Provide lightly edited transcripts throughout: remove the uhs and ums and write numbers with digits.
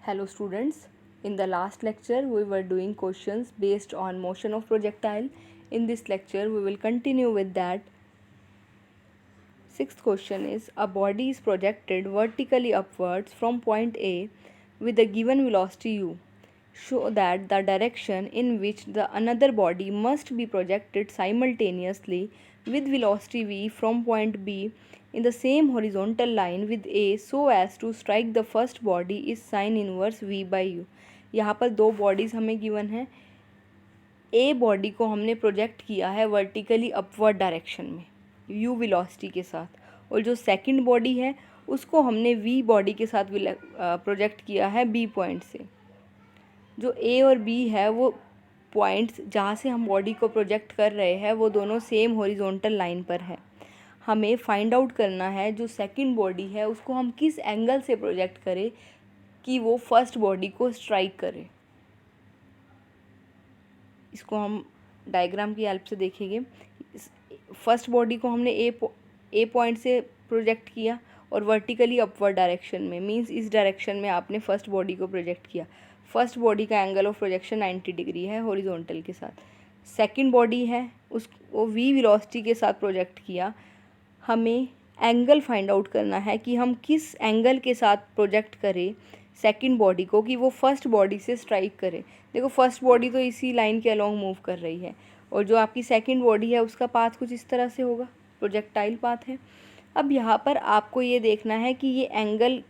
Hello students, in the last lecture we were doing questions based on motion of projectile. In this lecture we will continue with that. Sixth question is, a body is projected vertically upwards from point A with a given velocity u. Show that the direction in which the another body must be projected simultaneously with velocity v from point B in the same horizontal line with A so as to strike the first body is sin inverse v by u. यहाँ पर दो bodies हमें given है. A body को हमने project किया है vertically upward direction में u वेलोसिटी के साथ, और जो सेकंड बॉडी है उसको हमने v बॉडी के साथ प्रोजेक्ट किया है b पॉइंट से. जो a और b है वो पॉइंट्स जहाँ से हम बॉडी को प्रोजेक्ट कर रहे हैं वो दोनों सेम हॉरिजॉन्टल लाइन पर है. हमें फाइंड आउट करना है जो सेकंड बॉडी है उसको हम किस एंगल से प्रोजेक्ट करें कि वो फर्स्ट बॉडी को स्ट्राइक करे. इसको हम डायग्राम की हेल्प से देखेंगे. फर्स्ट बॉडी को हमने ए पॉइंट से प्रोजेक्ट किया और वर्टिकली अपवर्ड डायरेक्शन में, मींस इस डायरेक्शन में आपने फर्स्ट बॉडी को प्रोजेक्ट किया. फर्स्ट बॉडी का एंगल ऑफ प्रोजेक्शन 90 डिग्री है हॉरिजॉन्टल के साथ. सेकंड बॉडी है उसको वी वेलोसिटी के साथ प्रोजेक्ट किया. हमें एंगल फाइंड आउट करना है कि हम किस एंगल के साथ प्रोजेक्ट करें सेकंड बॉडी को कि वो फर्स्ट बॉडी से स्ट्राइक करे. देखो फर्स्ट बॉडी तो इसी लाइन के अलोंग मूव कर रही है और जो आपकी सेकंड बॉडी है उसका पाथ कुछ इस तरह से होगा, प्रोजेक्टाइल पाथ है. अब यहाँ पर आपको ये देखना है कि ये एंगल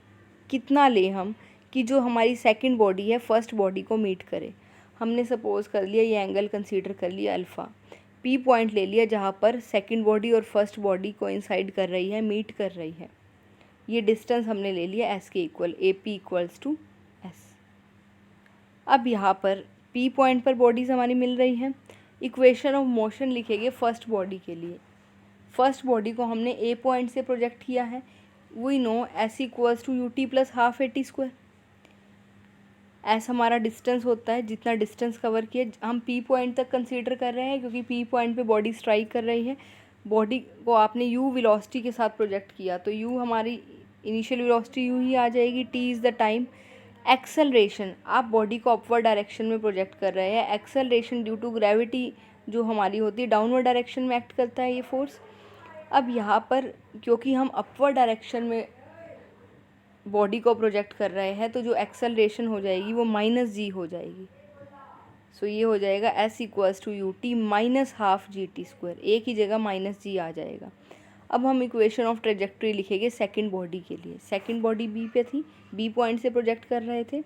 कितना ले हम कि जो हमारी सेकंड बॉडी है फर्स्ट बॉडी को मीट करे. हमने सपोज कर लिया ये एंगल कंसीडर कर लिया अल्फ़ा. पी पॉइंट ले लिया जहाँ पर सेकंड बॉडी और फर्स्ट बॉडी कोइंसाइड कर रही है, मीट कर रही है. ये डिस्टेंस हमने ले लिया एस के equal, A P equals to S. अब यहाँ पर पी पॉइंट पर बॉडीज़ हमारी मिल रही हैं. इक्वेशन ऑफ मोशन लिखेंगे फर्स्ट बॉडी के लिए. फर्स्ट बॉडी को हमने ए पॉइंट से प्रोजेक्ट किया है. We know s equals to u t plus half a t square. S हमारा डिस्टेंस होता है, जितना डिस्टेंस कवर किया हम पी पॉइंट तक कंसीडर कर रहे हैं क्योंकि पी पॉइंट पे बॉडी स्ट्राइक कर रही है. बॉडी को आपने u वेलोसिटी के साथ प्रोजेक्ट किया तो u हमारी इनिशियल वेलोसिटी u ही आ जाएगी. t is the time. Acceleration, आप बॉडी को अपवर्ड डायरेक्शन में प्रोजेक्ट कर रहे हैं. एक्सेलरेशन ड्यू टू ग्रेविटी जो हमारी होती है डाउनवर्ड डायरेक्शन में एक्ट करता है ये फोर्स. अब यहाँ पर क्योंकि हम अपवर्ड डायरेक्शन में बॉडी को प्रोजेक्ट कर रहे हैं तो जो एक्सेलरेशन हो जाएगी वो माइनस जी हो जाएगी. सो ये हो जाएगा s equals to u t minus half g t square. एक ही जगह माइनस जी आ जाएगा. अब हम इक्वेशन ऑफ ट्रेजेक्ट्री लिखेंगे सेकंड बॉडी के लिए. सेकंड बॉडी बी पे थी, बी पॉइंट से प्रोजेक्ट कर रहे थे.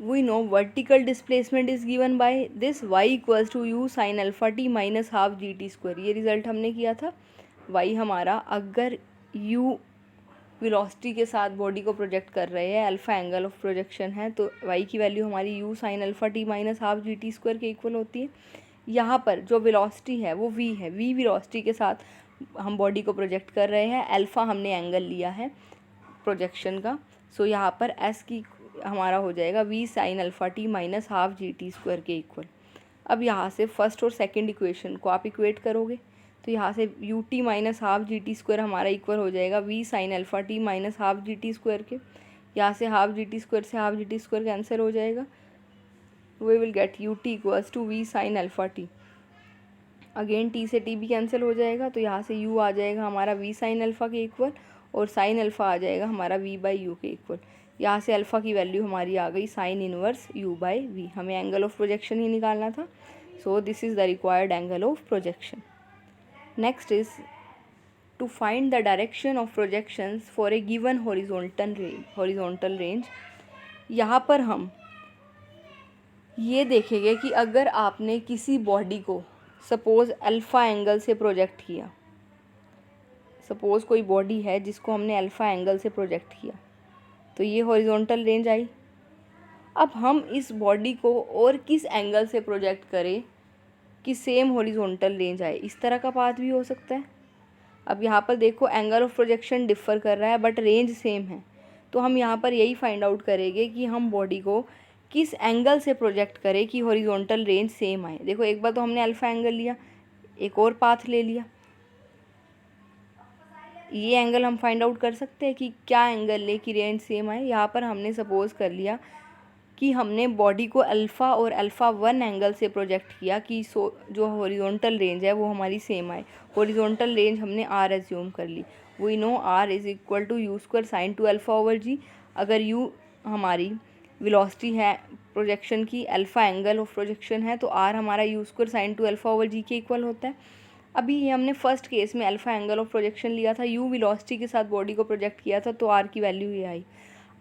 We know vertical displacement is given by this y equals to u sine alpha t minus half g t square. ये रिजल्ट हमने किया था. y हमारा अगर u वेलोसिटी के साथ बॉडी को प्रोजेक्ट कर रहे हैं, अल्फ़ा एंगल ऑफ प्रोजेक्शन है, तो y की वैल्यू हमारी u sign alpha t minus half g t square के इक्वल होती है. यहाँ पर जो वेलोसिटी है वो v है. v वेलोसिटी के साथ हम बॉडी को प्रोजेक्ट कर रहे हैं. अल्फ़ा हमने एंगल लिया है प्रोजेक्शन का. सो यहाँ पर s की हमारा हो जाएगा v sign alpha t minus half g t square के इक्वल. अब यहाँ से फर्स्ट और सेकेंड इक्वेशन को आप इक्वेट करोगे तो यहाँ से u t minus half g t square हमारा इक्वल हो जाएगा v sine alpha t minus half g t square के. यहाँ से हाफ जी टी स्क्वायर से half g t square cancel हो जाएगा. We will get u t equals to v sine alpha t. Again t से t भी cancel हो जाएगा तो यहाँ से यू आ जाएगा हमारा वी साइन अल्फ़ा के इक्वल और साइन अल्फ़ा आ जाएगा हमारा वी बाई यू के इक्वल. यहाँ से अल्फ़ा की वैल्यू हमारी आ गई sine inverse u by v. हमें एंगल ऑफ प्रोजेक्शन ही निकालना था. So this is the required angle of projection. Next is to find the direction of projections for a given horizontal range. यहाँ पर हम ये देखेंगे कि अगर आपने किसी बॉडी को सपोज़ अल्फ़ा एंगल से प्रोजेक्ट किया, सपोज़ कोई बॉडी है जिसको हमने अल्फ़ा एंगल से प्रोजेक्ट किया तो ये हॉरिजॉन्टल रेंज आई. अब हम इस बॉडी को और किस एंगल से प्रोजेक्ट करें कि सेम हॉरिजॉन्टल रेंज आए. इस तरह का पाथ भी हो सकता है. अब यहाँ पर देखो एंगल ऑफ प्रोजेक्शन डिफ़र कर रहा है बट रेंज सेम है. तो हम यहाँ पर यही फाइंड आउट करेंगे कि हम बॉडी को किस एंगल से प्रोजेक्ट करें कि हॉरिजॉन्टल रेंज सेम आए. देखो एक बार तो हमने अल्फ़ा एंगल लिया, एक और पाथ ले लिया. ये एंगल हम फाइंड आउट कर सकते हैं कि क्या एंगल ले कि रेंज सेम आए। यहाँ पर हमने सपोज़ कर लिया कि हमने बॉडी को अल्फ़ा और अल्फ़ा 1 एंगल से प्रोजेक्ट किया कि जो हॉरिजॉन्टल रेंज है वो हमारी सेम आए। हॉरिजॉन्टल रेंज हमने आर एज्यूम कर ली। We know R is equal to u square sine two alpha over g. अगर यू हमारी वेलोसिटी है प्रोजेक्शन की, अल्फ़ा एंगल ऑफ प्रोजेक्शन है, तो आर हमारा u square sine two alpha over g के इक्वल होता है। अभी ये हमने फर्स्ट केस में अल्फ़ा एंगल ऑफ प्रोजेक्शन लिया था, यू वेलोसिटी के साथ बॉडी को प्रोजेक्ट किया था, तो आर की वैल्यू ये आई।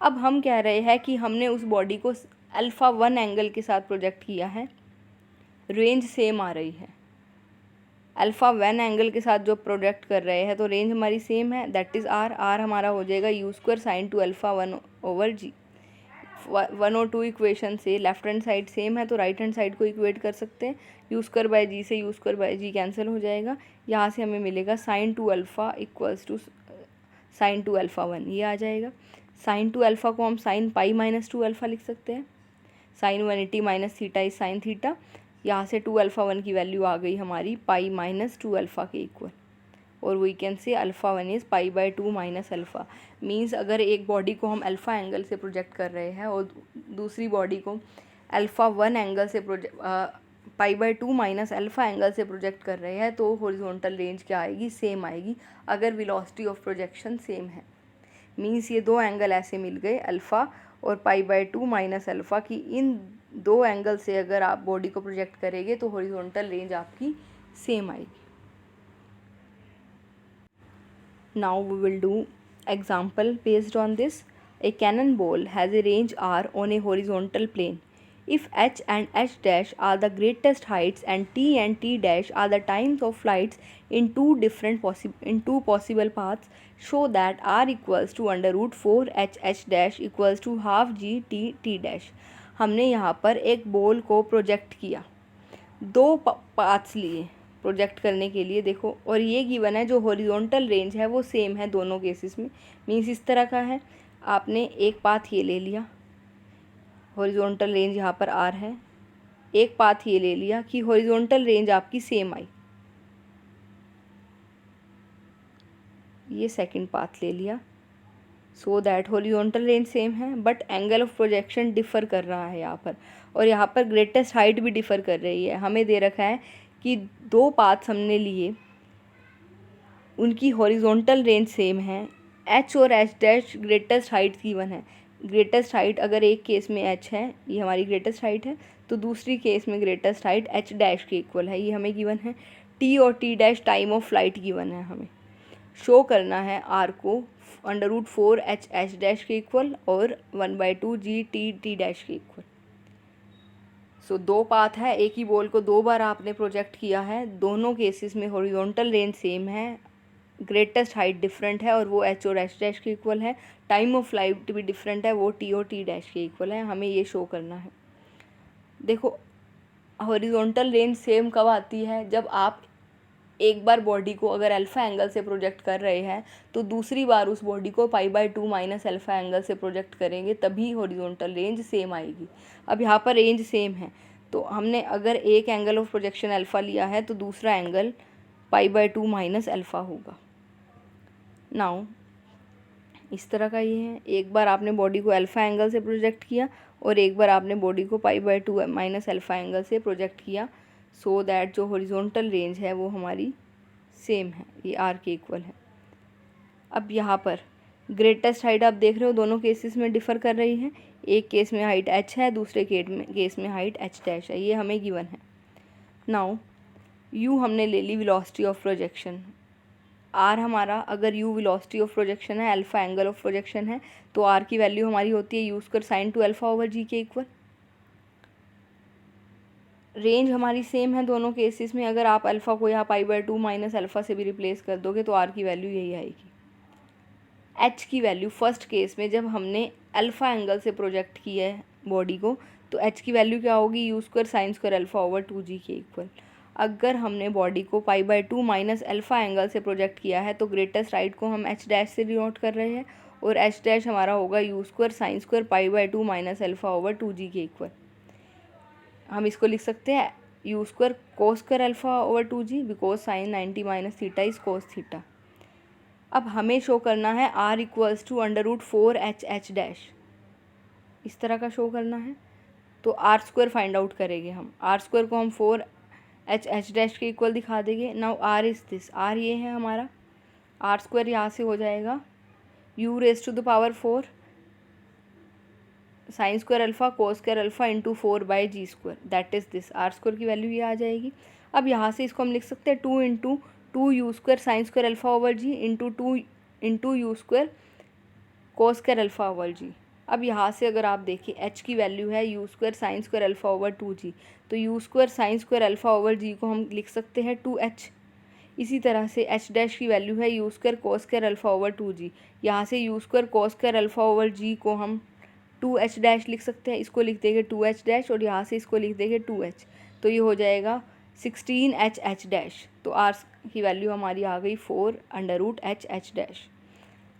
अब हम कह रहे हैं कि हमने उस बॉडी को अल्फ़ा 1 एंगल के साथ प्रोजेक्ट किया है, रेंज सेम आ रही है। अल्फ़ा 1 एंगल के साथ जो प्रोजेक्ट कर रहे हैं तो रेंज हमारी सेम है, दैट इज़ आर। आर हमारा हो जाएगा u square sine two alpha 1 over g. 1 और 2 इक्वेशन से लेफ्ट हैंड साइड सेम है तो राइट हैंड साइड को इक्वेट कर सकते हैं। यू स्क्वायर बाय जी से u square by g cancel हो जाएगा। यहाँ से हमें मिलेगा sine two alpha equals to sine two alpha 1, ये आ जाएगा। साइन टू अल्फ़ा को हम sine pi minus two alpha लिख सकते हैं। Sine 180 minus theta is sine theta. यहाँ से 2 अल्फ़ा 1 की वैल्यू आ गई हमारी पाई माइनस 2 अल्फ़ा के इक्वल, और we can say alpha 1 is pi by 2 minus alpha. Means अगर एक बॉडी को हम अल्फ़ा एंगल से प्रोजेक्ट कर रहे हैं और दूसरी बॉडी को अल्फ़ा 1 एंगल से पाई बाय 2 माइनस अल्फ़ा एंगल से प्रोजेक्ट कर रहे हैं तो हॉरिजॉन्टल रेंज क्या आएगी, सेम आएगी अगर वेलोसिटी ऑफ प्रोजेक्शन सेम है। मीन्स ये दो एंगल ऐसे मिल गए अल्फ़ा और पाई बाय 2 माइनस अल्फ़ा की, इन दो एंगल से अगर आप बॉडी को प्रोजेक्ट करेंगे तो हॉरिजॉन्टल रेंज आपकी सेम आएगी। Now we will do example based on this. A cannonball has a range r on a horizontal plane. If h and h dash are the greatest heights and t dash are the times of flights in two possible paths, show that r equals to under root 4 h dash equals to half g t dash. हमने यहाँ पर एक ball को project किया, दो paths लिए project करने के लिए, देखो, और ये गिवन है जो हॉरिजॉन्टल रेंज है वो सेम है दोनों केसेस में। मीन्स इस तरह का है, आपने एक पाथ ये ले लिया, हॉरिजॉन्टल रेंज यहाँ पर आर है, एक पाथ ये ले लिया कि हॉरिजॉन्टल रेंज आपकी सेम आई, ये सेकंड पाथ ले लिया, so that horizontal range same है but angle of projection differ कर रहा है यहाँ पर, और यहाँ पर ग्रेटेस्ट हाइट भी डिफ़र कर रही है। हमें दे रखा है कि दो पाथ्स हमने लिए, उनकी हॉरिजॉन्टल रेंज सेम है, एच और H dash greatest height given है। ग्रेटेस्ट हाइट अगर एक केस में एच है, ये हमारी ग्रेटेस्ट हाइट है, तो दूसरी केस में ग्रेटेस्ट हाइट एच डैश के इक्वल है, ये हमें गिवन है। टी और T dash time of flight given है। हमें शो करना है आर को अंडर रूट 4 एच डैश के इक्वल और 1/2 जी टी डैश के इक्वल। सो दो पाथ है, एक ही बॉल को दो बार आपने प्रोजेक्ट किया है, दोनों केसेस में हॉरिजॉन्टल रेंज सेम है, ग्रेटेस्ट हाइट डिफरेंट है और वो एच और एच डैश के इक्वल है, टाइम ऑफ फ्लाइट भी डिफरेंट है, वो टी और टी डैश के इक्वल है। हमें ये शो करना है। देखो, हॉरिजॉन्टल रेंज सेम कब आती है, जब आप एक बार बॉडी को अगर अल्फ़ा एंगल से प्रोजेक्ट कर रहे हैं तो दूसरी बार उस बॉडी को पाई बाय 2 माइनस अल्फ़ा एंगल से प्रोजेक्ट करेंगे, तभी हॉरिजॉन्टल रेंज सेम आएगी। अब यहाँ पर रेंज सेम है तो हमने अगर एक एंगल ऑफ प्रोजेक्शन अल्फ़ा लिया है तो दूसरा angle pi by 2 minus alpha होगा। नाउ इस तरह का ये है, एक बार आपने बॉडी को अल्फ़ा एंगल से प्रोजेक्ट किया और एक बार आपने बॉडी को पाई बाय 2 माइनस अल्फ़ा एंगल से प्रोजेक्ट किया, सो दैट जो हॉरिजॉन्टल रेंज है वो हमारी सेम है, ये आर के इक्वल है। अब यहाँ पर ग्रेटेस्ट हाइट आप देख रहे हो दोनों केसेस में डिफ़र कर रही है, एक केस में हाइट एच है, दूसरे केस में हाइट एच डैश है, ये हमें गिवन है। नाउ यू हमने ले ली वेलोसिटी ऑफ प्रोजेक्शन, आर हमारा अगर यू वेलोसिटी ऑफ प्रोजेक्शन है, अल्फ़ा एंगल ऑफ प्रोजेक्शन है, तो आर की वैल्यू हमारी होती है u square sine two alpha over g के इक्वल। रेंज हमारी सेम है दोनों केसेस में, अगर आप अल्फ़ा को यहाँ पाई बाय 2 माइनस अल्फ़ा से भी रिप्लेस कर दोगे तो आर की वैल्यू यही आएगी। एच की वैल्यू फर्स्ट केस में जब हमने अल्फ़ा एंगल से प्रोजेक्ट किया है बॉडी को, तो एच की वैल्यू क्या होगी, u square sine square alpha over 2g के इक्वल। अगर हमने बॉडी को पाई बाय 2 माइनस अल्फ़ा एंगल से प्रोजेक्ट किया है तो ग्रेटेस्ट हाइट को हम एच डैश से डिनोट कर रहे हैं और एच डैश हमारा होगा you square sine square pi by 2 minus alpha over 2g के इक्वल। हम इसको लिख सकते हैं u square cos square alpha over 2g because sign 90 minus theta is cos theta. अब हमें शो करना है r equals to √4h dash, इस तरह का शो करना है। तो आर स्क्वायर फाइंड आउट करेंगे हम। आर स्क्वायर को हम 4h डैश के इक्वल दिखा देंगे। Now R is this, R ये है हमारा, आर स्क्वायर यहाँ से हो जाएगा u⁴ sine square alpha cos square alpha into 4/g², that is this. R square की वैल्यू ये आ जाएगी। अब यहाँ से इसको हम लिख सकते हैं 2 into 2u² sine square alpha over g into 2 into u² cos square alpha over g. अब यहाँ से अगर आप देखें h की वैल्यू है u² sign square alpha over 2g, तो u² sign square alpha over g को हम लिख सकते हैं 2h। इसी तरह से h डैश की वैल्यू है u² cos square alpha over 2g, यहाँ से u² cos square alpha over g को हम 2h डैश लिख सकते हैं, इसको लिख देंगे 2h डैश और यहाँ से इसको लिख देंगे 2h, तो ये हो जाएगा 16h डैश। तो r की वैल्यू हमारी आ गई 4√h डैश।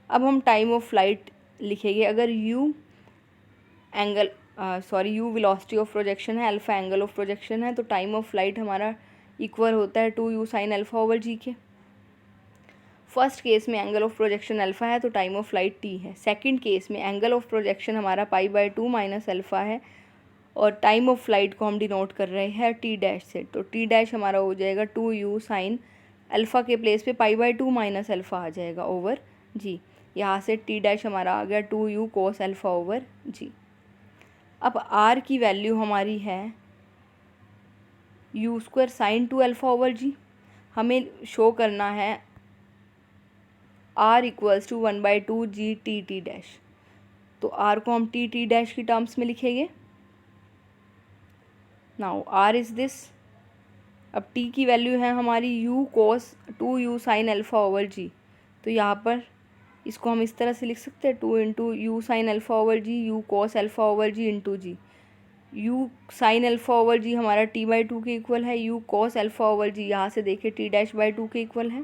अब हम टाइम ऑफ फ्लाइट लिखेंगे। अगर u वेलोसिटी ऑफ प्रोजेक्शन है, अल्फ़ा एंगल ऑफ प्रोजेक्शन है, तो टाइम ऑफ फ्लाइट हमारा इक्वल होता है 2u sign alpha over g के। फर्स्ट केस में एंगल ऑफ प्रोजेक्शन अल्फ़ा है तो टाइम ऑफ फ्लाइट t है। सेकंड केस में एंगल ऑफ प्रोजेक्शन हमारा π/2 माइनस अल्फ़ा है और टाइम ऑफ फ्लाइट को हम डिनोट कर रहे हैं t डैश से, तो t डैश हमारा हो जाएगा 2u साइन अल्फ़ा के प्लेस पे π/2 माइनस अल्फ़ा आ जाएगा ओवर g। यहाँ से t डैश हमारा आ गया 2u cos alpha over g। अब r की वैल्यू हमारी है u² sine 2 alpha over g। हमें शो करना है r equals to 1/2g t dash, तो r को हम t डैश की टर्म्स में लिखेंगे। Now r is this. अब t की वैल्यू है हमारी u कोस 2u sign alpha over g, तो यहाँ पर इसको हम इस तरह से लिख सकते हैं 2 into u sine alpha over g u cos alpha over g into g. U sine alpha over g हमारा t/2 के इक्वल है, u cos alpha over g यहाँ से देखिए t'/2 के इक्वल है,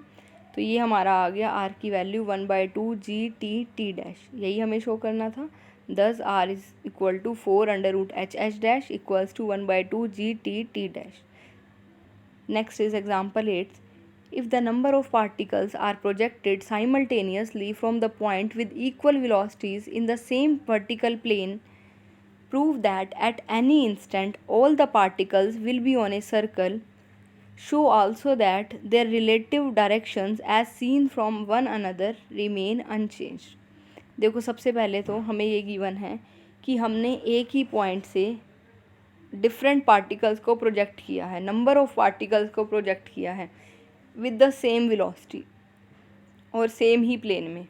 तो ये हमारा आ गया r की वैल्यू 1/2g t डैश, यही हमें शो करना था। Thus r is equal to 4√h dash equals to 1/2g t dash. Next is example 8। If the number of particles are projected simultaneously from the point with equal velocities in the same vertical plane, prove that at any instant all the particles will be on a circle. Show also that their relative directions as seen from one another remain unchanged. देखो सबसे पहले तो हमें ये given है कि हमने एक ही पॉइंट से डिफरेंट पार्टिकल्स को प्रोजेक्ट किया है, नंबर ऑफ पार्टिकल्स को प्रोजेक्ट किया है विद द सेम वेलोसिटी और सेम ही प्लेन में।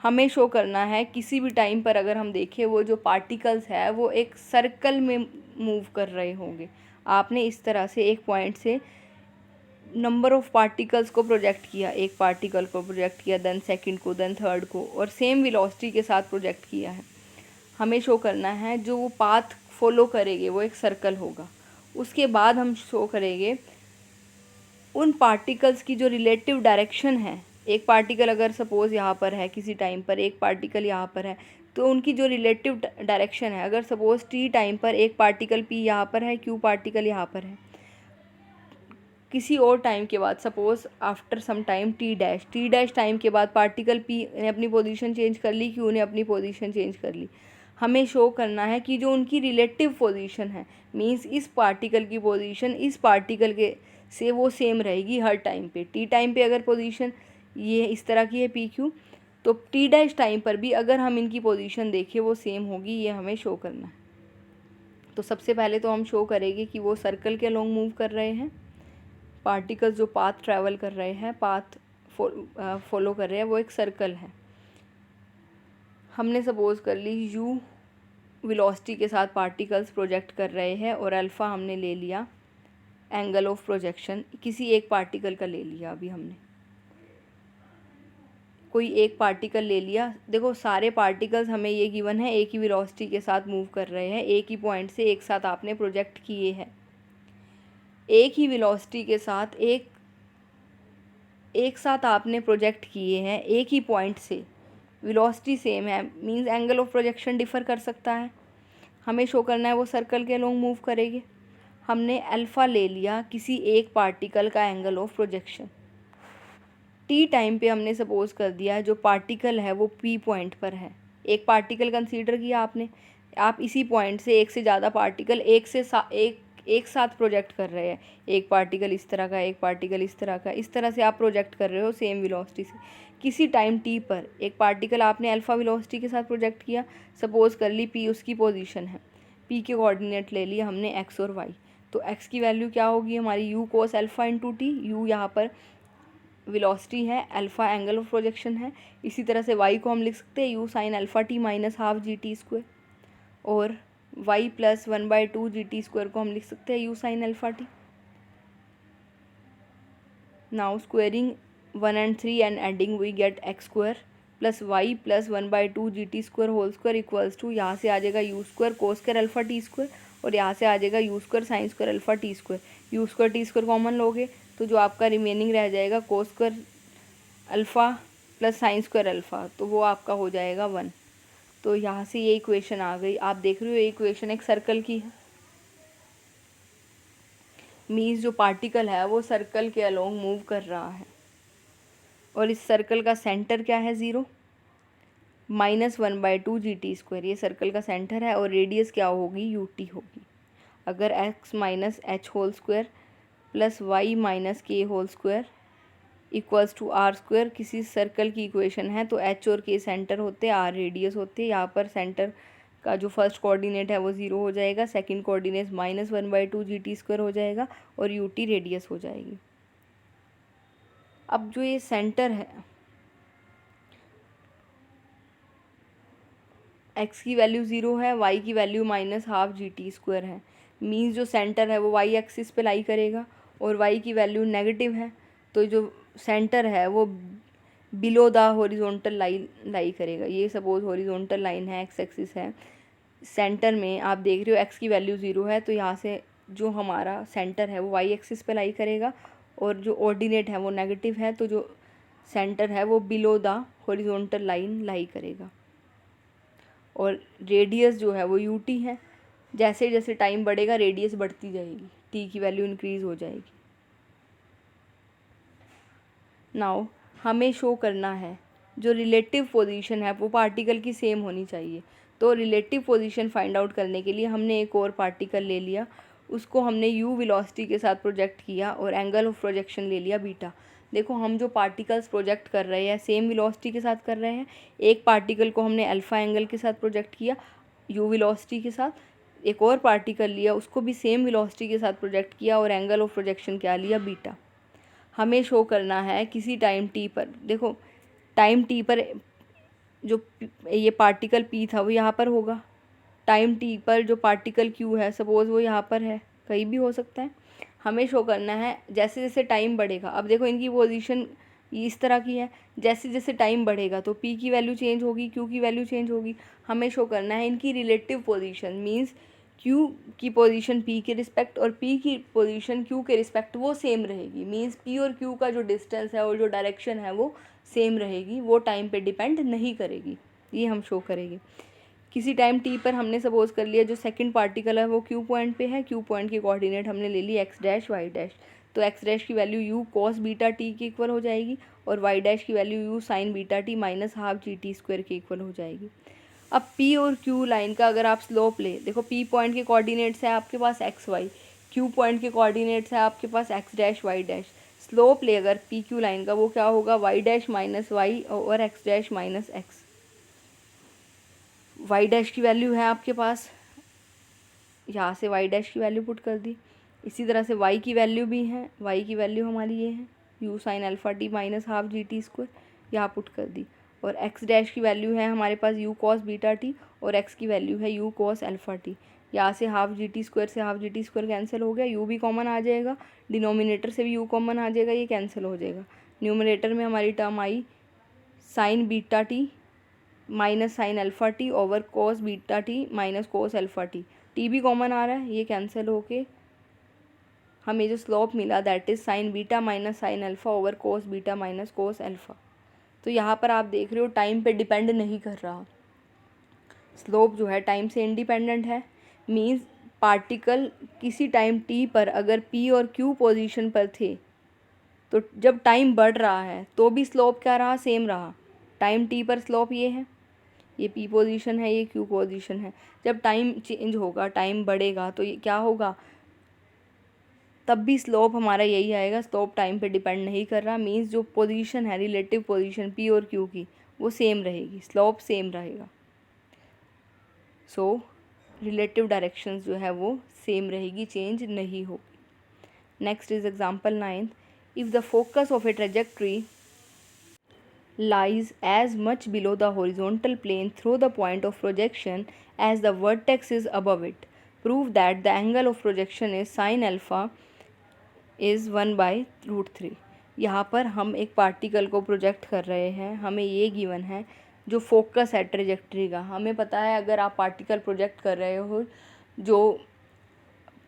हमें शो करना है किसी भी टाइम पर अगर हम देखें वो जो पार्टिकल्स है वो एक सर्कल में मूव कर रहे होंगे। आपने इस तरह से एक पॉइंट से नंबर ऑफ पार्टिकल्स को प्रोजेक्ट किया, एक पार्टिकल को प्रोजेक्ट किया, देन सेकंड को, देन थर्ड को, और सेम वेलोसिटी के साथ प्रोजेक्ट किया है। हमें शो करना है जो वो पाथ फॉलो करेंगे वो एक सर्कल होगा। उसके बाद हम शो करेंगे उन पार्टिकल्स की जो रिलेटिव डायरेक्शन है। एक पार्टिकल अगर सपोज़ यहाँ पर है किसी टाइम पर, एक पार्टिकल यहाँ पर है, तो उनकी जो रिलेटिव डायरेक्शन है, अगर सपोज़ t टाइम पर एक पार्टिकल p यहाँ पर है, q पार्टिकल यहाँ पर है, किसी और टाइम के बाद suppose after some time t dash time के बाद पार्टिकल p ने अपनी पोजीशन चेंज कर ली, q ने अपनी पोजीशन चेंज कर ली। हमें शो करना है कि जो उनकी रिलेटिव पोजीशन है, मींस इस पार्टिकल की पोजीशन इस पार्टिकल के से वो सेम रहेगी हर टाइम पे। टी टाइम पे अगर पोजीशन ये इस तरह की है पी क्यू, तो टी डैश टाइम पर भी अगर हम इनकी पोजीशन देखें वो सेम होगी, ये हमें शो करना है। तो सबसे पहले तो हम शो करेंगे कि वो सर्कल के अलोंग मूव कर रहे हैं, पार्टिकल्स जो पाथ ट्रैवल कर रहे हैं, पाथ फॉलो कर रहे हैं, वो एक सर्कल है। हमने सपोज़ कर ली u वेलोसिटी के साथ पार्टिकल्स प्रोजेक्ट कर रहे हैं और अल्फ़ा हमने ले लिया एंगल ऑफ प्रोजेक्शन, किसी एक पार्टिकल का ले लिया। अभी हमने कोई एक पार्टिकल ले लिया। देखो सारे पार्टिकल्स हमें ये गिवन है एक ही वेलोसिटी के साथ मूव कर रहे हैं, एक ही पॉइंट से एक साथ आपने प्रोजेक्ट किए हैं, एक ही वेलोसिटी के साथ एक साथ आपने प्रोजेक्ट किए हैं एक ही पॉइंट से, वेलोसिटी सेम है, means angle of projection differ कर सकता है। हमें शो करना है वो सर्कल के अलोंग मूव करेंगे। हमने अल्फ़ा ले लिया किसी एक पार्टिकल का angle of projection, T time पे हमने सपोज कर दिया जो पार्टिकल है वो पी पॉइंट पर है, एक पार्टिकल कंसीडर किया आपने, आप इसी पॉइंट से एक से ज़्यादा पार्टिकल एक साथ प्रोजेक्ट कर रहे हैं, एक पार्टिकल इस तरह का, एक पार्टिकल इस तरह का, इस तरह से आप प्रोजेक्ट कर रहे हो सेम वेलोसिटी से। किसी टाइम टी पर एक पार्टिकल आपने अल्फ़ा वेलोसिटी के साथ प्रोजेक्ट किया, सपोज कर ली पी उसकी पोजीशन है, पी के कोऑर्डिनेट ले लिए हमने एक्स और वाई, तो एक्स की वैल्यू क्या होगी हमारी you cos alpha into T, you यहाँ पर वेलोसिटी है, अल्फ़ा एंगल ऑफ प्रोजेक्शन है। इसी तरह से वाई को हम लिख सकते हैं u sine alpha t minus half g t square, और y plus 1/2 g t square को हम लिख सकते हैं u sine alpha t. Now squaring 1 and 3 and adding we get x square plus y plus 1/2 g t square whole square equals to, यहाँ से आ जाएगा u square cos square alpha t square, और यहाँ से आ जाएगा u square sine square alpha t square. You square T square common लोगे तो जो आपका रिमेनिंग रह जाएगा कोस square alpha plus sign square alpha, तो वो आपका हो जाएगा 1। तो यहाँ से ये इक्वेशन आ गई, आप देख रहे हो ये इक्वेशन एक सर्कल की है, मीन्स जो पार्टिकल है वो सर्कल के अलोंग मूव कर रहा है, और इस सर्कल का सेंटर क्या है 0 माइनस 1/2 जी टी स्क्वायर, ये सर्कल का सेंटर है, और रेडियस क्या होगी यू टी होगी। अगर x minus h whole square plus y minus k whole square equals to r square किसी सर्कल की इक्वेशन है, तो h और k सेंटर होते हैं, r रेडियस होते हैं। यहाँ पर सेंटर का जो फर्स्ट कोऑर्डिनेट है वो 0 हो जाएगा, second coordinate minus 1/2 g t square हो जाएगा, और यू टी रेडियस हो जाएगी। अब जो ये सेंटर है x की वैल्यू 0 है, y की value minus half g t square है, मीन्स जो सेंटर है वो y एक्सिस पे लाई करेगा, और y की वैल्यू नेगेटिव है, तो जो सेंटर है वो बिलो द हॉरिजॉन्टल लाइन लाई करेगा। ये सपोज हॉरिजॉन्टल लाइन है, एक्स एक्सिस है, सेंटर में आप देख रहे हो x की वैल्यू 0 है, तो यहाँ से जो हमारा सेंटर है वो y एक्सिस पे लाई करेगा, और जो ऑर्डिनेट है वो नेगेटिव है, तो जो सेंटर है वो बिलो द हॉरिजॉन्टल लाइन लाई करेगा, और रेडियस जो है वो यू टी है। जैसे जैसे टाइम बढ़ेगा रेडियस बढ़ती जाएगी, टी की वैल्यू इंक्रीज़ हो जाएगी। नाउ हमें शो करना है जो रिलेटिव पोजीशन है वो पार्टिकल की सेम होनी चाहिए, तो रिलेटिव पोजीशन फाइंड आउट करने के लिए हमने एक और पार्टिकल ले लिया, उसको हमने यू वेलोसिटी के साथ प्रोजेक्ट किया, और एंगल ऑफ प्रोजेक्शन ले लिया बीटा। देखो हम जो पार्टिकल्स प्रोजेक्ट कर रहे हैं सेम वेलोसिटी के साथ कर रहे हैं, एक पार्टिकल को हमने अल्फ़ा एंगल के साथ प्रोजेक्ट किया यू वेलोसिटी के साथ, एक और पार्टिकल लिया उसको भी सेम वेलोसिटी के साथ प्रोजेक्ट किया, और एंगल ऑफ प्रोजेक्शन क्या लिया बीटा। हमें शो करना है किसी टाइम टी पर, देखो टाइम टी पर जो ये पार्टिकल पी था वो यहाँ पर होगा, टाइम टी पर जो पार्टिकल क्यू है सपोज़ वो यहाँ पर है, कहीं भी हो सकता है। हमें शो करना है जैसे जैसे टाइम बढ़ेगा, अब देखो इनकी पोजीशन इस तरह की है, जैसे जैसे टाइम बढ़ेगा तो पी की वैल्यू चेंज होगी, क्यू की वैल्यू चेंज होगी। हमें शो करना है इनकी रिलेटिव पोजीशन, मींस क्यू की पोजीशन पी के रिस्पेक्ट और पी की पोजीशन क्यू के रिस्पेक्ट वो सेम रहेगी, मींस पी और क्यू का जो डिस्टेंस है और जो डायरेक्शन है वो सेम रहेगी, वो टाइम पे डिपेंड नहीं करेगी, ये हम शो करेंगे। किसी टाइम टी पर हमने सपोज कर लिया जो सेकंड पार्टिकल है वो क्यू पॉइंट पे है, क्यू पॉइंट की कोऑर्डिनेट हमने ले ली एक्स डैश वाई डैश, तो एक्स डैश की value you cos beta T के इक्वल हो जाएगी, और वाई डैश की value you sign beta t minus half g t square के इक्वल हो जाएगी। अब पी और क्यू लाइन का अगर आप स्लोप ले, देखो पी पॉइंट के कोऑर्डिनेट्स है आपके पास एक्स वाई, क्यू पॉइंट के कोऑर्डिनेट्स है आपके पास x dash y dash, slope ले अगर पी क्यू लाइन का वो क्या होगा वाई डैश माइनस वाई और x dash minus x. Y dash की वैल्यू है आपके पास, यहाँ से वाई डैश की वैल्यू पुट कर दी, इसी तरह से वाई की वैल्यू भी है, वाई की वैल्यू हमारी ये है you sine alpha t minus half g t square, यहाँ पुट कर दी, और एक्स डैश की वैल्यू है हमारे पास यू कॉस बीटा टी, और एक्स की वैल्यू है यू कॉस अल्फ़ा टी। यहाँ से हाफ जी टी स्क्वायर से half g t square cancel हो गया, यू भी कॉमन आ जाएगा, डिनोमिनेटर से भी यू कॉमन आ जाएगा, ये कैंसिल हो जाएगा। न्यूमरेटर में हमारी टर्म आई sine beta t minus sine alpha t over cos beta t minus cos alpha t, t भी कॉमन आ रहा है, ये कैंसिल होके हमें जो स्लोप मिला that is sine beta minus sine alpha over cos beta minus cos alpha. तो यहाँ पर आप देख रहे हो टाइम पे डिपेंड नहीं कर रहा, स्लोप जो है टाइम से इंडिपेंडेंट है, मीन्स पार्टिकल किसी टाइम टी पर अगर पी और क्यू पोजीशन पर थे तो जब टाइम बढ़ रहा है तो भी स्लोप क्या रहा, सेम रहा। टाइम टी पर स्लोप ये है, ये पी पोजीशन है, ये क्यू पोजीशन है। जब टाइम चेंज होगा, टाइम बढ़ेगा, तो ये क्या होगा, तब भी स्लोप हमारा यही आएगा। स्लोप टाइम पे डिपेंड नहीं कर रहा, मीन्स जो पोजीशन है, रिलेटिव पोजीशन पी और क्यू की, वो सेम रहेगी, स्लोप सेम रहेगा। सो रिलेटिव डायरेक्शंस जो है वो सेम रहेगी, चेंज नहीं होगी। Next is example 9th, if the focus of A trajectory lies as much below the horizontal plane through the point of projection as the vertex is above it. Prove that the angle of projection is sin alpha is 1/√3। यहाँ पर हम एक particle को project कर रहे हैं, हमें ये गिवन है जो फोकस है ट्रेजेक्ट्री का। हमें पता है अगर आप पार्टिकल प्रोजेक्ट कर रहे हो, जो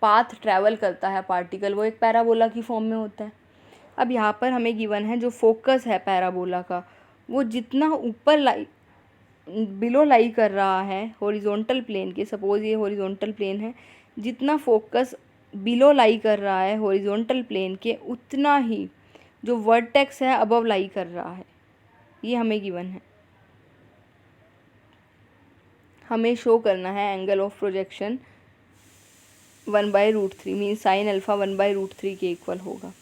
पाथ ट्रैवल करता है पार्टिकल, वो एक पैराबोला की फॉर्म में होता है। अब यहाँ पर हमें गिवन है जो फोकस है पैराबोला का, वो जितना ऊपर बिलो लाई कर रहा है हॉरिजॉन्टल प्लेन के, सपोज ये हॉरिजॉन्टल प्लेन है, जितना फोकस बिलो लाई कर रहा है हॉरिजॉन्टल प्लेन के, उतना ही जो वर्टेक्स है अबव लाई कर रहा है। ये हमें गिवन है। हमें शो करना है angle of projection 1/√3 means sine alpha 1/√3 के इक्वल होगा।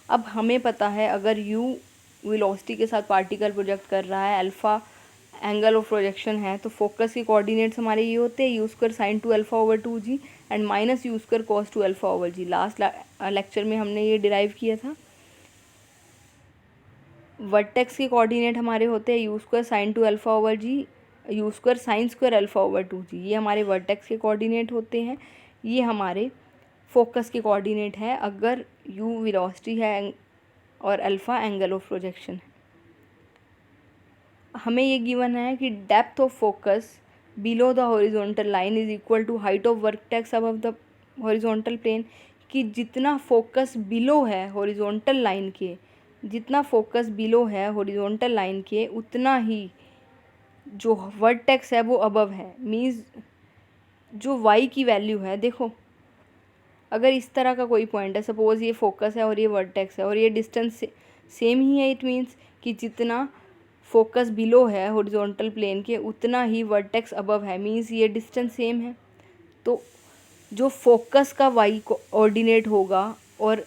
अब हमें पता है अगर u वेलोसिटी के साथ पार्टिकल प्रोजेक्ट कर रहा है, अल्फ़ा एंगल ऑफ प्रोजेक्शन है, तो फोकस के कोऑर्डिनेट्स हमारे ये होते हैं u² sin 2α/2g and minus u² cos 2α/g। Last lecture में हमने ये डिराइव किया था। वर्टेक्स के कोऑर्डिनेट हमारे होते हैं u² sin 2α/g, u² sin square α/2g। ये हमारे वर्टेक्स के कोऑर्डिनेट होते हैं। ये हमारे फोकस के कोऑर्डिनेट है अगर u वेलोसिटी है और अल्फ़ा एंगल ऑफ प्रोजेक्शन है। हमें ये गिवन है कि depth of focus below the horizontal line is equal to height of vertex above the horizontal plane, कि जितना फोकस बिलो है हॉरिजॉन्टल लाइन के, जितना फोकस बिलो है हॉरिजॉन्टल लाइन के, उतना ही जो वर्टेक्स है वो अबव है। मीन्स जो y की वैल्यू है, देखो अगर इस तरह का कोई पॉइंट है, सपोज़ ये फोकस है और ये वर्टेक्स है और ये डिस्टेंस सेम ही है, इट मीन्स कि जितना फोकस बिलो है हॉरिजॉन्टल प्लेन के, उतना ही वर्टेक्स अबव है, मीन्स ये डिस्टेंस सेम है। तो जो फोकस का y कोऑर्डिनेट होगा और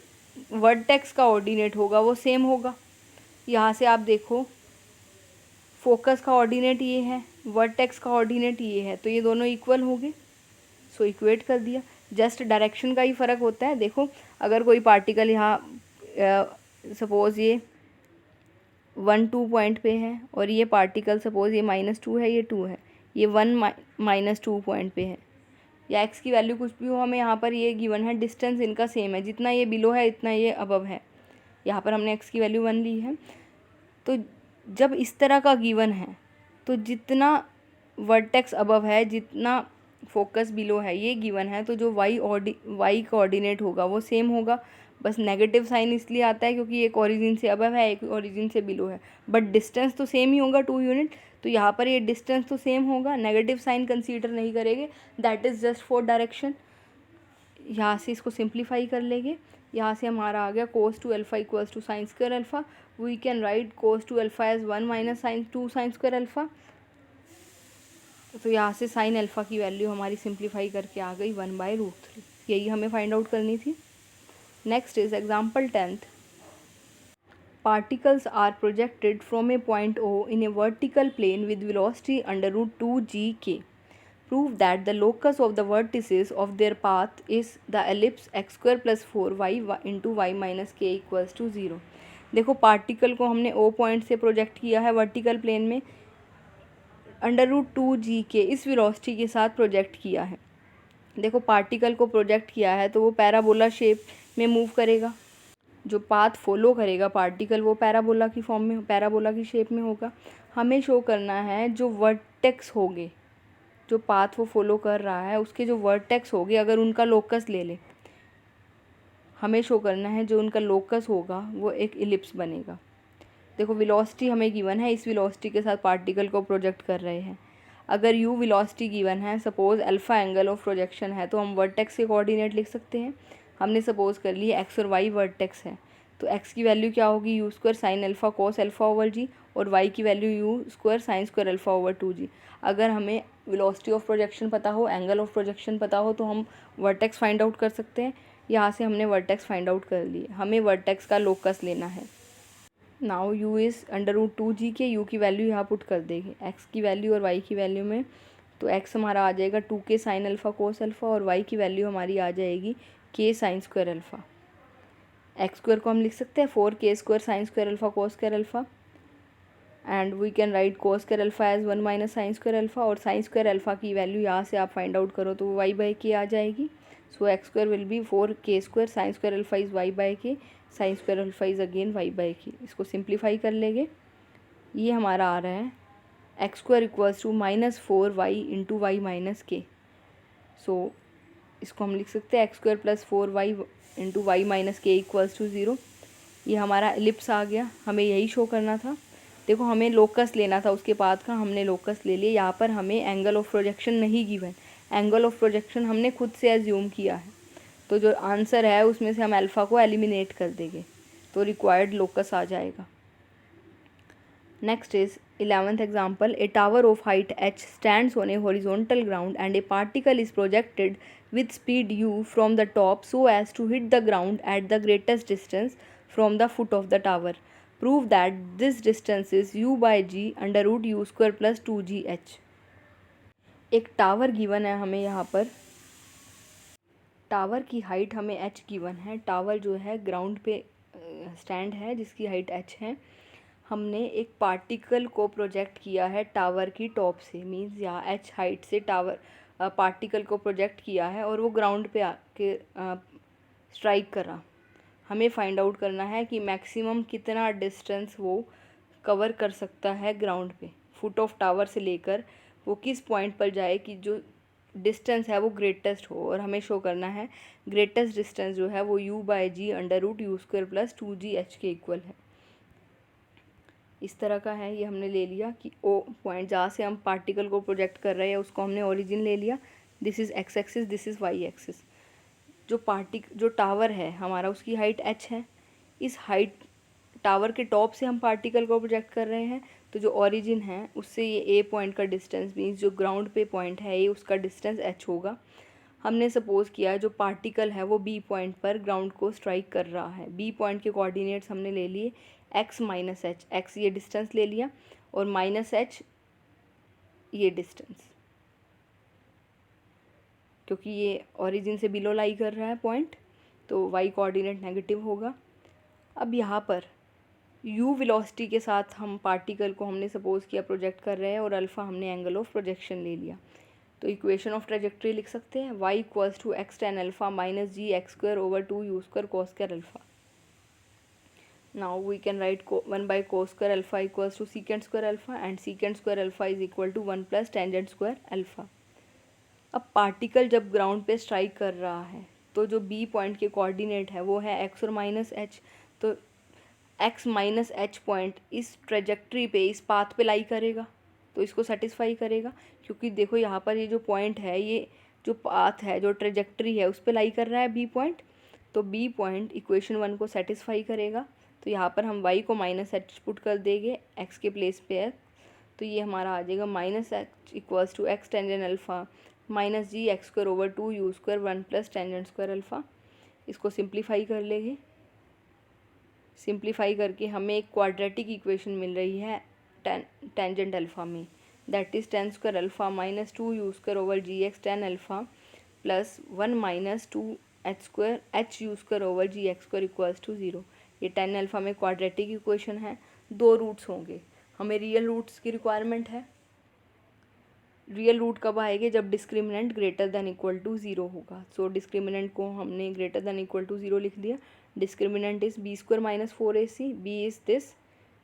वर्टेक्स का ऑर्डिनेट होगा वो सेम होगा। यहाँ से आप देखो फोकस का ऑर्डिनेट ये है, वर्टेक्स का ऑर्डिनेट ये है, तो ये दोनों इक्वल हो गए। सो इक्वेट कर दिया। जस्ट डायरेक्शन का ही फ़र्क होता है। देखो अगर कोई पार्टिकल यहाँ सपोज़ ये 1-2 पॉइंट पे है और ये पार्टिकल सपोज़ ये -2 है, ये 2 है, ये 1-2 पॉइंट पे है, या x की वैल्यू कुछ भी हो, हमें यहाँ पर ये गिवन है डिस्टेंस इनका सेम है, जितना ये बिलो है इतना ये अबव है। यहाँ पर हमने x की वैल्यू 1 ली है। तो जब इस तरह का गिवन है तो जितना वर्टेक्स अबव है, जितना फोकस बिलो है, ये गिवन है, तो जो y कोऑर्डिनेट होगा वो सेम होगा। बस नेगेटिव साइन इसलिए आता है क्योंकि एक ओरिजिन से अबव है, एक ओरिजिन से बिलो है, बट डिस्टेंस तो सेम ही होगा 2 यूनिट। तो यहाँ पर ये डिस्टेंस तो सेम होगा, नेगेटिव साइन कंसीडर नहीं करेंगे, that is just for direction. यहाँ से इसको सिंप्लीफाई कर लेंगे। यहाँ से हमारा आ गया cos 2α equals to sine square alpha. We can write cos 2α as 1 minus sine 2 sine square alpha. तो यहाँ से साइन अल्फ़ा की वैल्यू हमारी सिंप्लीफाई करके आ गई 1/√3। यही हमें फाइंड आउट करनी थी। Next is example 10th। Particles are projected from a point O in a vertical plane with velocity √2gk. Prove that the locus of the vertices of their path is the ellipse x² + 4y into y minus k equals to 0। देखो particle को हमने O point से project किया है vertical plane में, √2gk इस velocity के साथ प्रोजेक्ट किया है। देखो पार्टिकल को प्रोजेक्ट किया है तो वो पैराबोला शेप में मूव करेगा, जो पाथ फॉलो करेगा पार्टिकल वो पैराबोला की फॉर्म में, पैराबोला की शेप में होगा। हमें शो करना है जो वर्टेक्स होंगे, जो पाथ वो फॉलो कर रहा है उसके जो वर्टेक्स होंगे, अगर उनका लोकस ले ले, हमें शो करना है जो उनका लोकस होगा वो एक इलिप्स बनेगा। देखो वेलोसिटी हमें गिवन है, इस वेलोसिटी के साथ पार्टिकल को प्रोजेक्ट कर रहे हैं। अगर u वेलोसिटी गिवन है, suppose alpha angle of projection है, तो हम वर्टेक्स के कोऑर्डिनेट लिख सकते हैं। हमने सपोज़ कर लिए x और y वर्टेक्स है, तो x की वैल्यू क्या होगी, u square sine alpha cos alpha over g, और y की value u square sine square alpha over 2g। अगर हमें वेलोसिटी ऑफ प्रोजेक्शन पता हो, एंगल ऑफ प्रोजेक्शन पता हो, तो हम वर्टेक्स फाइंड आउट कर सकते हैं। यहाँ से हमने वर्टेक्स फाइंड आउट कर लिए, हमें वर्टेक्स का लोकस लेना है। नाउ u इज़ √2g के, u की वैल्यू यहाँ पुट कर देंगे x की वैल्यू और y की वैल्यू में। तो x हमारा आ जाएगा 2k sine alpha cos alpha, और y की वैल्यू हमारी आ जाएगी k sine square alpha. X square को हम लिख सकते हैं 4k square sine square alpha cos square alpha, and we can write cos square alpha as 1 minus sine square alpha, और साइन स्क्वायर अल्फ़ा की वैल्यू यहाँ से आप फाइंड आउट करो तो y बाई के आ जाएगी। So x square will be 4k square sine square alpha is y by k, sine square alpha is again y by k. इसको simplify कर लेंगे, ये हमारा आ रहा है x square equals to -4y into y minus k. So इसको हम लिख सकते हैं x square plus 4y into y minus k equals to 0। ये हमारा एलिप्स आ गया, हमें यही शो करना था। देखो हमें लोकस लेना था उसके बाद का, हमने लोकस ले लिया। यहाँ पर हमें एंगल ऑफ प्रोजेक्शन नहीं गिवन, एंगल ऑफ प्रोजेक्शन हमने खुद से एज्यूम किया है। तो जो आंसर है उसमें से हम अल्फ़ा को एलिमिनेट कर देंगे, तो रिक्वायर्ड लोकस आ जाएगा। Next is 11th example. A tower of height h stands on a horizontal ground and a particle is projected with speed u from the top so as to hit the ground at the greatest distance from the foot of the tower. Prove that this distance is u by g under root u square plus 2gh. एक tower given है हमें, यहाँ पर tower की height हमें h given है। Tower जो है ग्राउंड पे स्टैंड है जिसकी हाइट h है। हमने एक पार्टिकल को प्रोजेक्ट किया है टावर की टॉप से, मींस यहाँ h हाइट से टावर पार्टिकल को प्रोजेक्ट किया है और वो ग्राउंड पे आके स्ट्राइक करा। हमें फाइंड आउट करना है कि मैक्सिमम कितना डिस्टेंस वो कवर कर सकता है ग्राउंड पे, फुट ऑफ टावर से लेकर वो किस पॉइंट पर जाए कि जो डिस्टेंस है वो ग्रेटेस्ट हो। और हमें शो करना है ग्रेटेस्ट डिस्टेंस जो है वो u by g under root u square plus 2gh के इक्वल है। इस तरह का है, ये हमने ले लिया कि ओ पॉइंट जहाँ से हम पार्टिकल को प्रोजेक्ट कर रहे हैं उसको हमने ओरिजिन ले लिया। This is x axis, this is why axis. जो टावर है हमारा उसकी हाइट h है। इस हाइट टावर के टॉप से हम पार्टिकल को प्रोजेक्ट कर रहे हैं, तो जो ओरिजिन है उससे ये ए पॉइंट का डिस्टेंस मीन्स जो ग्राउंड पे पॉइंट है ये उसका डिस्टेंस h होगा। हमने सपोज़ किया जो पार्टिकल है वो बी पॉइंट पर ग्राउंड को स्ट्राइक कर रहा है। बी पॉइंट के कोऑर्डिनेट्स हमने ले लिए x माइनस एच, एक्स ये डिस्टेंस ले लिया और माइनस एच ये डिस्टेंस, क्योंकि ये ओरिजिन से बिलो लाई कर रहा है पॉइंट तो y कोऑर्डिनेट नेगेटिव होगा। अब यहाँ पर u वेलोसिटी के साथ हम पार्टिकल को हमने सपोज़ किया प्रोजेक्ट कर रहे हैं और अल्फ़ा हमने एंगल ऑफ प्रोजेक्शन ले लिया। तो इक्वेशन ऑफ ट्रेजेक्ट्री लिख सकते हैं y equals to x tan alpha minus g x square over 2 u square cos square alpha. Now we can write 1 by cos square alpha equals to secant square alpha and secant square alpha is equal to 1 plus tangent square alpha. अब particle जब ground पे strike कर रहा है तो जो B point के coordinate है वो है x और माइनस एच। तो x माइनस एच पॉइंट इस ट्रेजेक्ट्री पे, इस पाथ पे लाई करेगा तो इसको सेटिस्फाई करेगा, क्योंकि देखो यहाँ पर ये जो पॉइंट है ये जो पाथ है जो ट्रेजेक्ट्री है उस पर लाई कर रहा है बी पॉइंट। तो बी पॉइंट इक्वेशन 1 को सेटिस्फाई करेगा। तो यहाँ पर हम y को माइनस एच पुट कर देंगे x के प्लेस पे है, तो ये हमारा आ जाएगा minus h equals to x tangent alpha minus g x square over 2 u square 1 plus tangent square alpha. इसको सिंप्लीफाई कर लेंगे, सिंप्लीफाई करके हमें एक क्वाड्रेटिक इक्वेशन मिल रही है टेंजेंट अल्फ़ा में, that is tan square alpha minus 2 u square over g x tan alpha plus 1 minus 2 h square h u square over g x square equals to 0। ये tan alpha में quadratic equation है, 2 roots होंगे। हमें real roots की requirement है। Real root कब आएंगे, जब discriminant greater than equal to 0 होगा। सो डिस्क्रिमिनेंट को हमने ग्रेटर देन इक्वल टू 0 लिख दिया। Discriminant is b square minus 4ac, b is this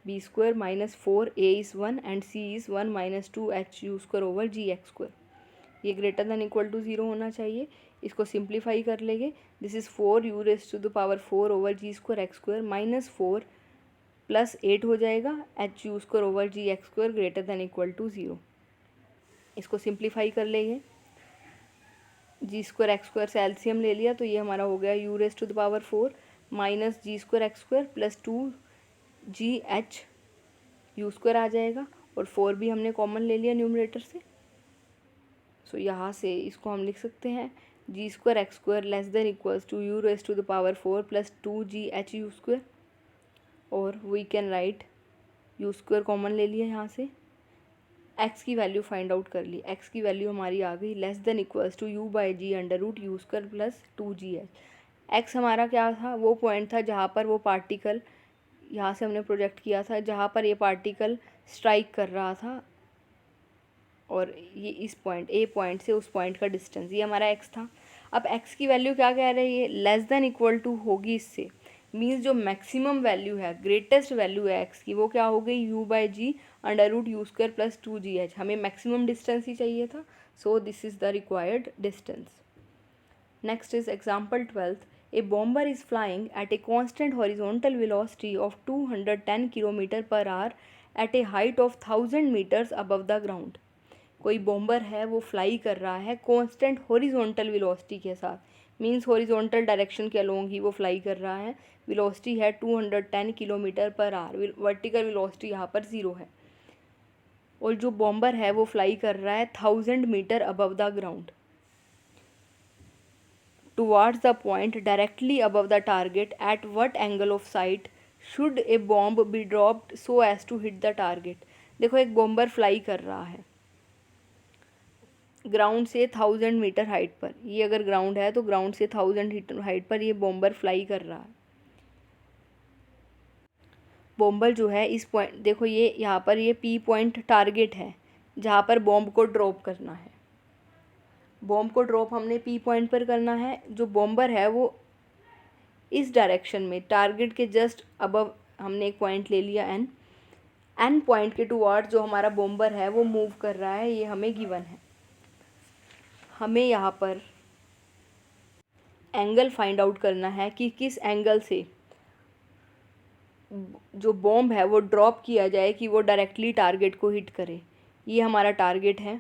b square minus 4a is 1 and c is 1 minus 2 h u square over g x square. ये greater than equal to 0 होना चाहिए। इसको simplify कर लेंगे। This is 4 u raise to the power 4 over g square x square minus 4 plus 8 हो जाएगा h u square over g x square greater than equal to 0। इसको simplify कर लेंगे। जी स्क्वायर एक्स स्क्वायर से LCM ले लिया तो ये हमारा हो गया u raise to the power 4 minus g square x square plus 2GH u square आ जाएगा, और 4 भी हमने कॉमन ले लिया न्यूमरेटर से। सो यहाँ से इसको हम लिख सकते हैं g square x square less than equals to u raise to the power 4 plus 2GH u square, और we can write u square common ले लिया यहाँ से, एक्स की वैल्यू फाइंड आउट कर ली, एक्स की वैल्यू हमारी आ गई less than equals to u by g under root u square plus 2GH। X हमारा क्या था, वो पॉइंट था जहाँ पर वो पार्टिकल, यहाँ से हमने प्रोजेक्ट किया था जहाँ पर ये पार्टिकल स्ट्राइक कर रहा था, और ये इस पॉइंट ए पॉइंट से उस पॉइंट का डिस्टेंस, ये हमारा एक्स था। अब एक्स की वैल्यू क्या कह रही है, लेस देन इक्वल टू होगी इससे, मीन्स जो मैक्सिमम वैल्यू है, ग्रेटेस्ट वैल्यू है एक्स की, वो क्या हो गई u by g under root u square plus 2GH। हमें मैक्सिमम डिस्टेंस ही चाहिए था, so this is the required distance. Next is example 12th। A bomber is flying at a constant horizontal velocity of 210 km per hour at a height of 1000 meters above the ground। कोई bomber है वो fly कर रहा है constant horizontal velocity के साथ, means horizontal direction के along ही वो फ्लाई कर रहा है। वेलोसिटी है 210 kilometre per hour, vertical velocity यहाँ पर 0 है, और जो बॉम्बर है वो फ्लाई कर रहा है 1000 metre above the ground towards the point directly above the target। at what angle of sight should a bomb be dropped so as to hit the target। देखो एक बॉम्बर फ्लाई कर रहा है ग्राउंड से 1000 metre height पर, ये अगर ground है तो ग्राउंड से 1000 हाइट पर ये बॉम्बर फ्लाई कर रहा है। बॉम्बर जो है इस पॉइंट, देखो ये यहाँ पर ये पी पॉइंट टारगेट है जहाँ पर बॉम्ब को ड्रॉप करना है। बॉम्ब को ड्रॉप हमने पी पॉइंट पर करना है, जो बॉम्बर है वो इस डायरेक्शन में टारगेट के जस्ट अबव हमने एक पॉइंट ले लिया एन पॉइंट के टुवर्ड्स जो हमारा बॉम्बर है वो मूव कर रहा है, ये हमें गिवन है। हमें यहाँ पर एंगल फाइंड आउट करना है कि किस एंगल से जो बॉम्ब है वो ड्रॉप किया जाए कि वो डायरेक्टली टारगेट को हिट करे। ये हमारा टारगेट है,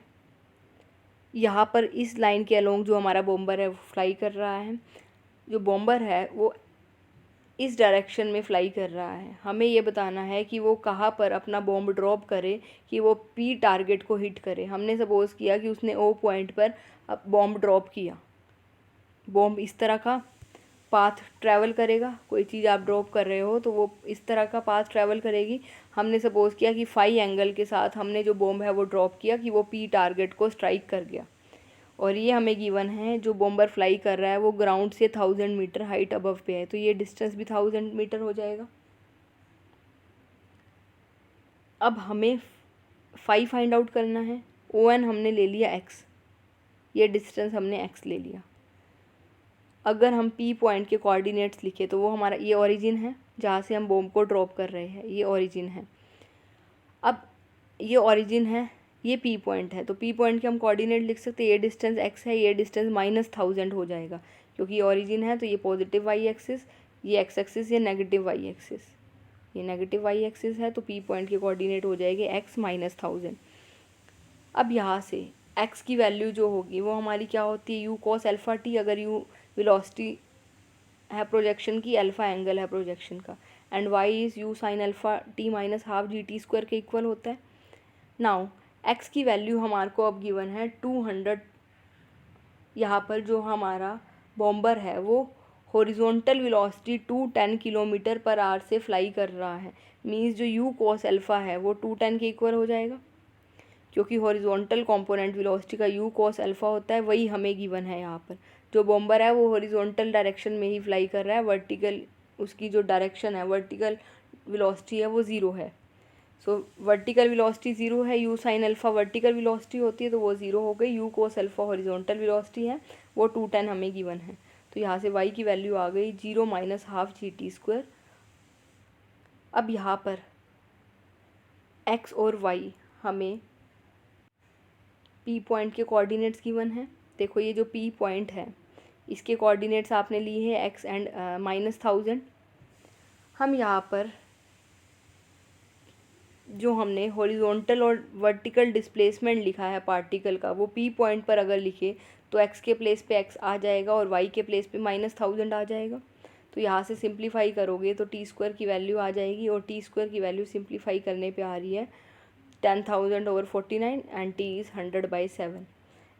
यहाँ पर इस लाइन के अलोंग जो हमारा बॉम्बर है वो फ्लाई कर रहा है। जो बॉम्बर है वो इस डायरेक्शन में फ्लाई कर रहा है। हमें ये बताना है कि वो कहाँ पर अपना बॉम्ब ड्रॉप करे कि वो पी टारगेट को हिट करे। हमने सपोज़ किया कि उसने ओ पॉइंट पर बॉम्ब ड्रॉप किया, बॉम्ब इस तरह का पाथ ट्रैवल करेगा, कोई चीज़ आप ड्रॉप कर रहे हो तो वो इस तरह का पाथ ट्रैवल करेगी। हमने सपोज़ किया कि फाई एंगल के साथ हमने जो बॉम्ब है वो ड्रॉप किया कि वो पी टारगेट को स्ट्राइक कर गया, और ये हमें गिवन है जो बॉम्बर फ्लाई कर रहा है वो ग्राउंड से 1000 मीटर हाइट अबव पे है, तो ये डिस्टेंस भी 1000 मीटर हो जाएगा। अब हमें फाई फाइंड आउट करना है। ओ एन हमने ले लिया एक्स, ये डिस्टेंस हमने एक्स ले लिया। अगर हम पी पॉइंट के कोऑर्डिनेट्स लिखे तो वो हमारा ये ओरिजिन है जहाँ से हम बॉम्ब को ड्रॉप कर रहे हैं, ये ओरिजिन है। अब ये ओरिजिन है, ये पी पॉइंट है, तो पी पॉइंट के हम कोऑर्डिनेट लिख सकते हैं। ये डिस्टेंस एक्स है, ये डिस्टेंस -1000 हो जाएगा, क्योंकि ये ओरिजिन है तो ये पॉजिटिव वाई एक्सिस, ये एक्स एक्सिस, ये नेगेटिव वाई एक्सिस, ये नेगेटिव वाई एक्सिस है, तो पी पॉइंट के कोऑर्डिनेट हो जाएंगे एक्स -1000। अब यहाँ से एक्स की वैल्यू जो होगी वो हमारी क्या होती है, यू कॉस अल्फ़ा टी। अगर यू वेलोसिटी है प्रोजेक्शन की, अल्फ़ा एंगल है प्रोजेक्शन का, and y is u sine alpha t minus half g t square के इक्वल होता है। नाउ एक्स की वैल्यू हमारे को अब गिवन है 200। यहाँ पर जो हमारा बॉम्बर है वो horizontal velocity 210 kilometre per hour से फ्लाई कर रहा है, मीन्स जो यू कॉस अल्फ़ा है वो 210 के इक्वल हो जाएगा, क्योंकि हॉरिजॉन्टल कंपोनेंट वेलोसिटी का यू कॉस अल्फ़ा होता है, वही हमें गिवन है। यहाँ पर जो बॉम्बर है वो हॉरिजॉन्टल डायरेक्शन में ही फ्लाई कर रहा है, वर्टिकल उसकी जो डायरेक्शन है, वर्टिकल वेलोसिटी है वो 0 है। सो वर्टिकल वेलोसिटी 0 है, you sine alpha vertical velocity होती है तो वो 0 हो गई। You cos alpha horizontal velocity है, वो 210 हमें गिवन है, तो यहाँ से y की वैल्यू आ गई 0 minus half g t square. अब यहाँ पर x और y हमें p पॉइंट के कोऑर्डिनेट्स गिवन है। देखो ये जो p पॉइंट है इसके कोऑर्डिनेट्स आपने लिए हैं x एंड -1000। हम यहाँ पर जो हमने हॉरिजॉन्टल और वर्टिकल डिस्प्लेसमेंट लिखा है पार्टिकल का, वो p पॉइंट पर अगर लिखे तो x के प्लेस पे x आ जाएगा और y के प्लेस पे -1000 आ जाएगा। तो यहाँ से सिंप्लीफाई करोगे तो टी स्क्वायर की वैल्यू आ जाएगी, और टी स्क्वायर की वैल्यू सिंप्लीफाई करने पे आ रही है 10,000/49 एंड टी इज़ 100/7।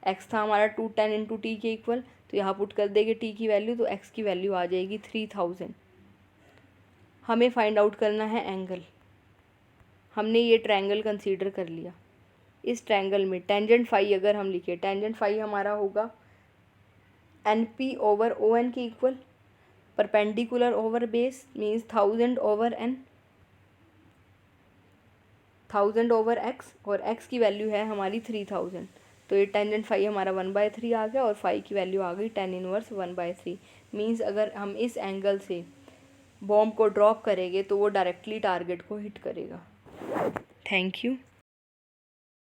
एक्स था हमारा 210 इंटू टी के इक्वल, तो यहाँ पुट कर देंगे टी की वैल्यू, तो एक्स की वैल्यू आ जाएगी 3000। हमें फाइंड आउट करना है एंगल। हमने ये ट्रायंगल कंसीडर कर लिया। इस ट्रायंगल में टेंजेंट फाई अगर हम लिखे, टेंजेंट फाई हमारा होगा NP/ON के equal, perpendicular over base means 1000/n, 1000/x, और x की वैल्यू है हमारी 3000। तो ये टेंजेंट फाई हमारा 1/3 आ गया, और फाई की वैल्यू आ गई tan इनवर्स 1/3। मीन्स अगर हम इस एंगल से बॉम्ब को ड्रॉप करेंगे तो वो डायरेक्टली टारगेट को हिट करेगा। Thank you.